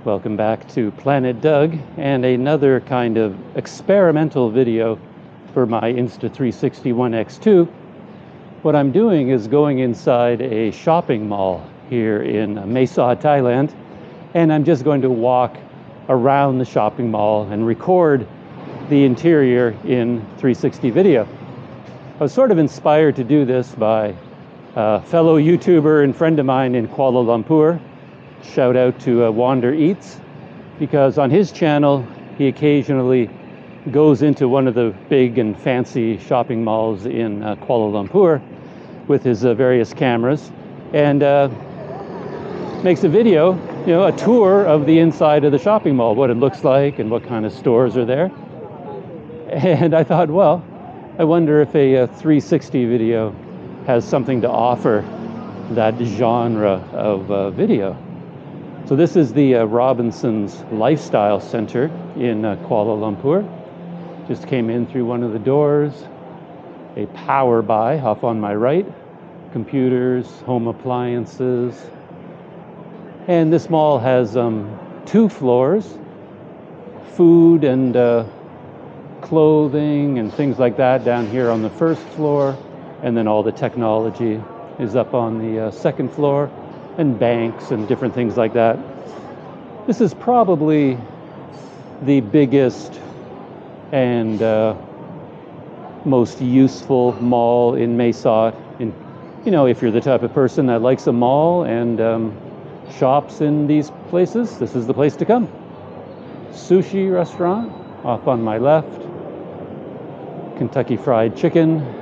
Welcome back to Planet Doug and another kind of experimental video for my Insta360 One X2. What I'm doing is going inside a shopping mall here in Mae Sot, Thailand, and I'm just going to walk around the shopping mall and record the interior in 360 video. I was sort of inspired to do this by a fellow YouTuber and friend of mine in Kuala Lumpur. Shout out to Wander Eats, because on his channel he occasionally goes into one of the big and fancy shopping malls in Kuala Lumpur with his various cameras and makes a video, a tour of the inside of the shopping mall, what it looks like and what kind of stores are there. And I thought, well, I wonder if a 360 video has something to offer that genre of video. So this is the Robinson's Lifestyle Center in Kuala Lumpur. Just came in through one of the doors. A power buy off on my right. Computers, home appliances. And this mall has 2 floors. Food and clothing and things like that down here on the first floor. And then all the technology is up on the second floor. And banks and different things like that. This is probably the biggest and most useful mall in Mae Sot. And, if you're the type of person that likes a mall and shops in these places, this is the place to come. Sushi Restaurant off on my left. Kentucky Fried Chicken.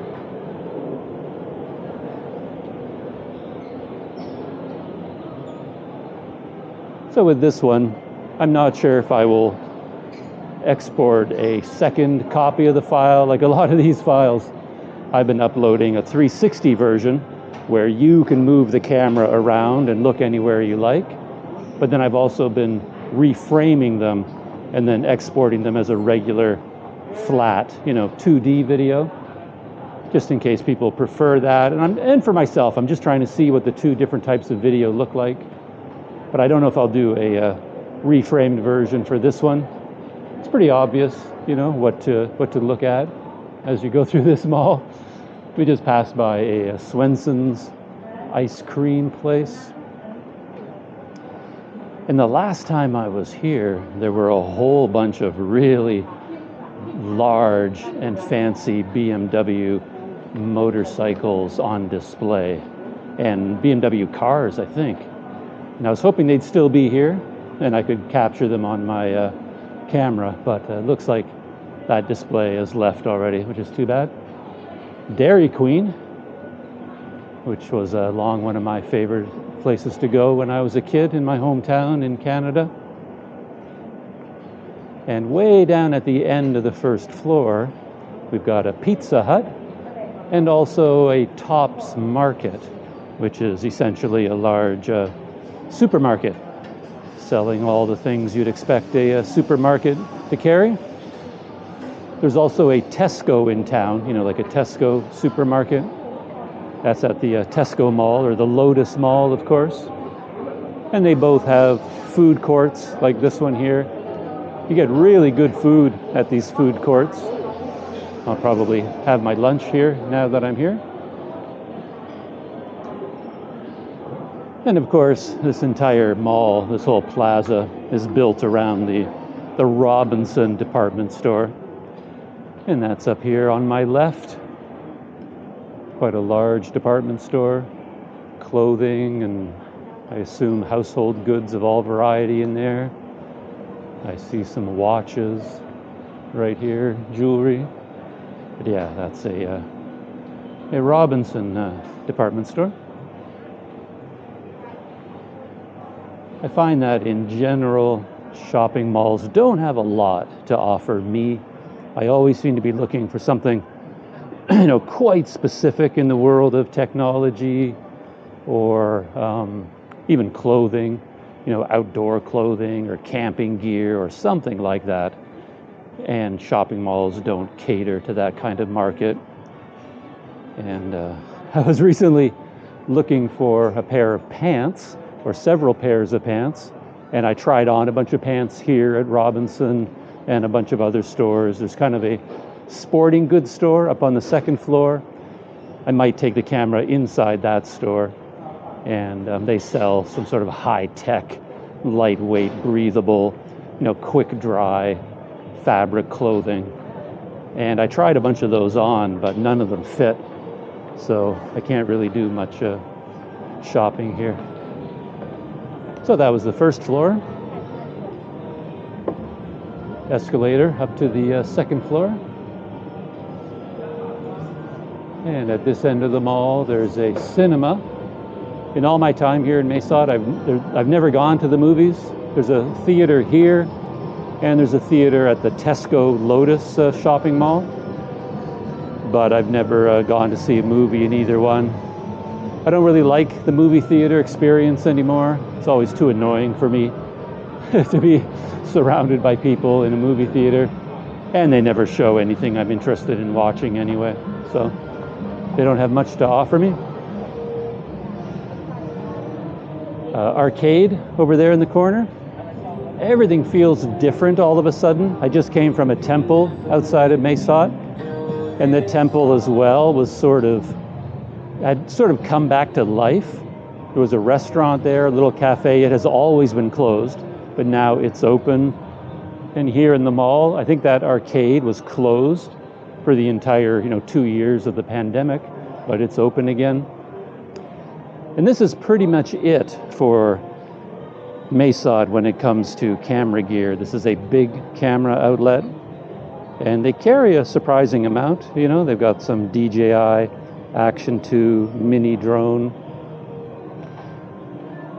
So with this one, I'm not sure if I will export a second copy of the file. Like a lot of these files, I've been uploading a 360 version where you can move the camera around and look anywhere you like. But then I've also been reframing them and then exporting them as a regular flat, 2D video, just in case people prefer that. And for myself, I'm just trying to see what the 2 different types of video look like. But I don't know if I'll do a reframed version for this one. It's pretty obvious, what to look at as you go through this mall. We just passed by a Swenson's ice cream place. And the last time I was here, there were a whole bunch of really large and fancy BMW motorcycles on display. And BMW cars, I think. And I was hoping they'd still be here and I could capture them on my camera, but it looks like that display is left already, which is too bad. Dairy Queen, which was long one of my favorite places to go when I was a kid in my hometown in Canada. And way down at the end of the first floor, we've got a Pizza Hut and also a Tops Market, which is essentially a large supermarket selling all the things you'd expect a supermarket to carry. There's also a Tesco in town, like a Tesco supermarket. That's at the Tesco Mall, or the Lotus Mall, of course. And they both have food courts like this one here. You get really good food at these food courts. I'll probably have my lunch here now that I'm here. And of course, this entire mall, this whole plaza, is built around the Robinson department store. And that's up here on my left. Quite a large department store. Clothing and I assume household goods of all variety in there. I see some watches right here, jewelry. But yeah, that's a Robinson department store. I find that in general, shopping malls don't have a lot to offer me. I always seem to be looking for something, quite specific in the world of technology or even clothing, outdoor clothing or camping gear or something like that. And shopping malls don't cater to that kind of market. And I was recently looking for a pair of pants, or several pairs of pants, And I tried on a bunch of pants here at Robinson and a bunch of other stores. There's kind of a sporting goods store up on the second floor. I might take the camera inside that store, and they sell some sort of high-tech, lightweight, breathable, quick dry fabric clothing. And I tried a bunch of those on, but none of them fit. So I can't really do much shopping here. So that was the first floor. Escalator up to the second floor. And at this end of the mall, there's a cinema. In all my time here in Mae Sot, I've never gone to the movies. There's a theater here, and there's a theater at the Tesco Lotus shopping mall. But I've never gone to see a movie in either one. I don't really like the movie theater experience anymore. It's always too annoying for me to be surrounded by people in a movie theater. And they never show anything I'm interested in watching anyway. So they don't have much to offer me. Arcade over there in the corner. Everything feels different all of a sudden. I just came from a temple outside of Mae Sot. And the temple as well had sort of come back to life. There was a restaurant there, a little cafe. It has always been closed, but now it's open. And here in the mall, I think that arcade was closed for the entire, 2 years of the pandemic, but it's open again. And this is pretty much it for Mae Sot when it comes to camera gear. This is a big camera outlet, and they carry a surprising amount. They've got some DJI Action 2 mini drone,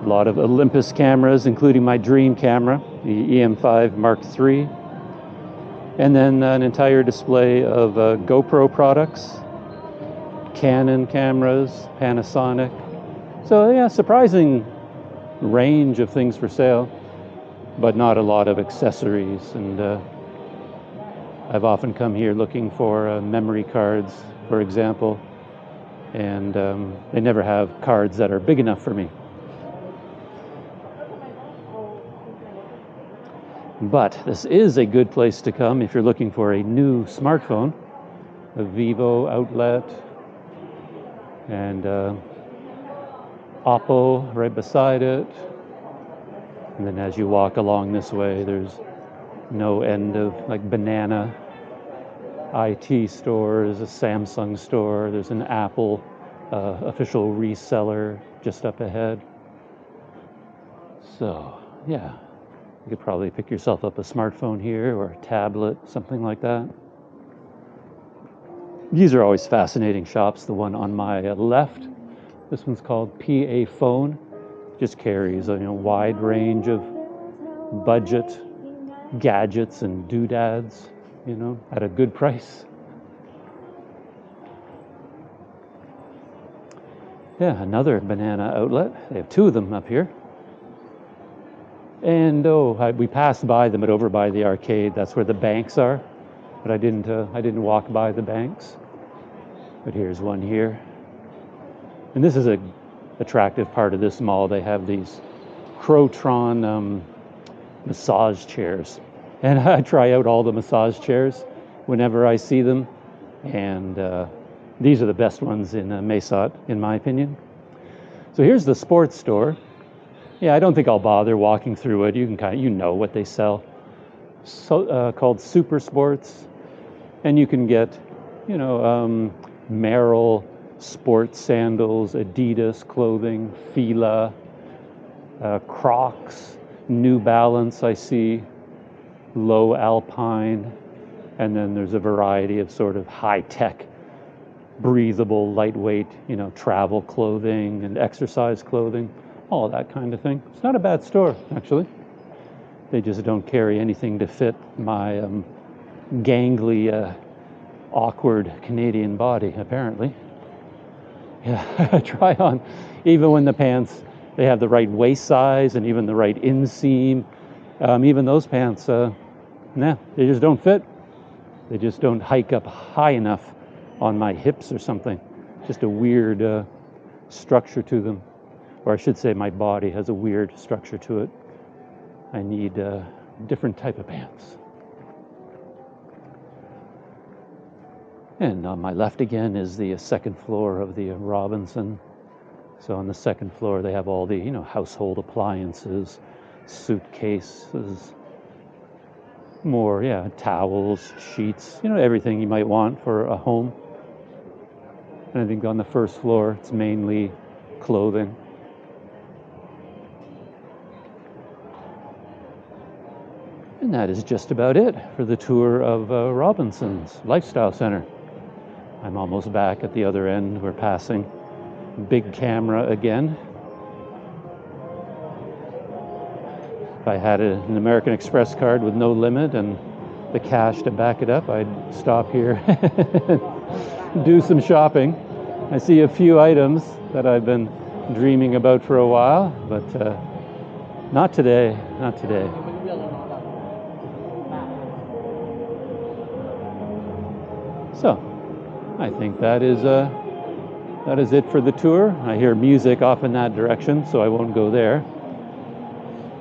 a lot of Olympus cameras, including my dream camera, the EM5 Mark III, and then an entire display of GoPro products, Canon cameras, Panasonic. So yeah, surprising range of things for sale, but not a lot of accessories. And I've often come here looking for memory cards, for example, and they never have cards that are big enough for me. But this is a good place to come if you're looking for a new smartphone. A Vivo outlet, and Oppo right beside it. And then as you walk along this way, there's no end of banana IT stores, a Samsung store, there's an Apple official reseller just up ahead. So yeah, you could probably pick yourself up a smartphone here or a tablet, something like that. These are always fascinating shops. The one on my left, this one's called PA Phone. Just carries a wide range of budget gadgets and doodads, at a good price. Yeah, another banana outlet. They have two of them up here. And we passed by them, but over by the arcade. That's where the banks are. But I didn't walk by the banks. But here's one here. And this is a attractive part of this mall. They have these Crotron massage chairs. And I try out all the massage chairs whenever I see them. And these are the best ones in Mae Sot, in my opinion. So here's the sports store. Yeah, I don't think I'll bother walking through it. You can what they sell. So called Super Sports. And you can get, Merrell sports sandals, Adidas clothing, Fila, Crocs, New Balance I see, Low Alpine, and then there's a variety of sort of high-tech, breathable, lightweight, travel clothing and exercise clothing, all that kind of thing. It's not a bad store, actually. They just don't carry anything to fit my gangly, awkward Canadian body, apparently. Yeah, I try on, even when the pants, they have the right waist size and even the right inseam. Even those pants, they just don't fit. They just don't hike up high enough on my hips or something. Just a weird structure to them. Or I should say my body has a weird structure to it. I need a different type of pants. And on my left again is the second floor of the Robinson. So on the second floor they have all the, household appliances, suitcases, more, towels, sheets, everything you might want for a home. And I think on the first floor it's mainly clothing. And that is just about it for the tour of Robinson's Lifestyle Center. I'm almost back at the other end. We're passing big camera again. If I had an American Express card with no limit and the cash to back it up, I'd stop here and do some shopping. I see a few items that I've been dreaming about for a while, but not today, not today. So, I think that is it for the tour. I hear music off in that direction, so I won't go there.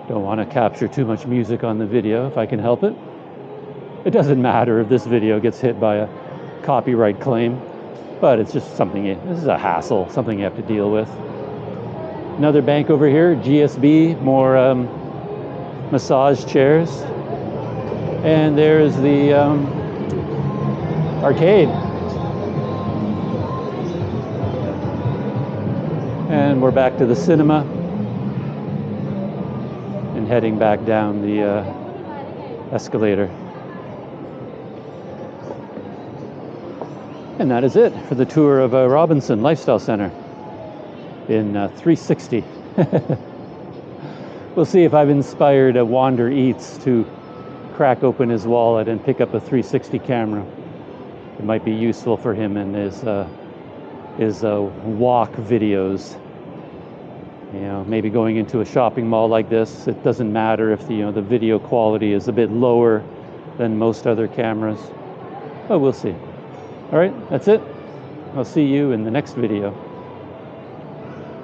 Don't want to capture too much music on the video if I can help it. It doesn't matter if this video gets hit by a copyright claim, but it's just something, this is a hassle, something you have to deal with. Another bank over here, GSB, more massage chairs. And there's the arcade. And we're back to the cinema and heading back down the escalator. And that is it for the tour of Robinson Lifestyle Center in 360. We'll see if I've inspired Wander Eats to crack open his wallet and pick up a 360 camera. It might be useful for him in his walk videos. Maybe going into a shopping mall like this, it doesn't matter if the video quality is a bit lower than most other cameras. But we'll see. All right, that's it. I'll see you in the next video.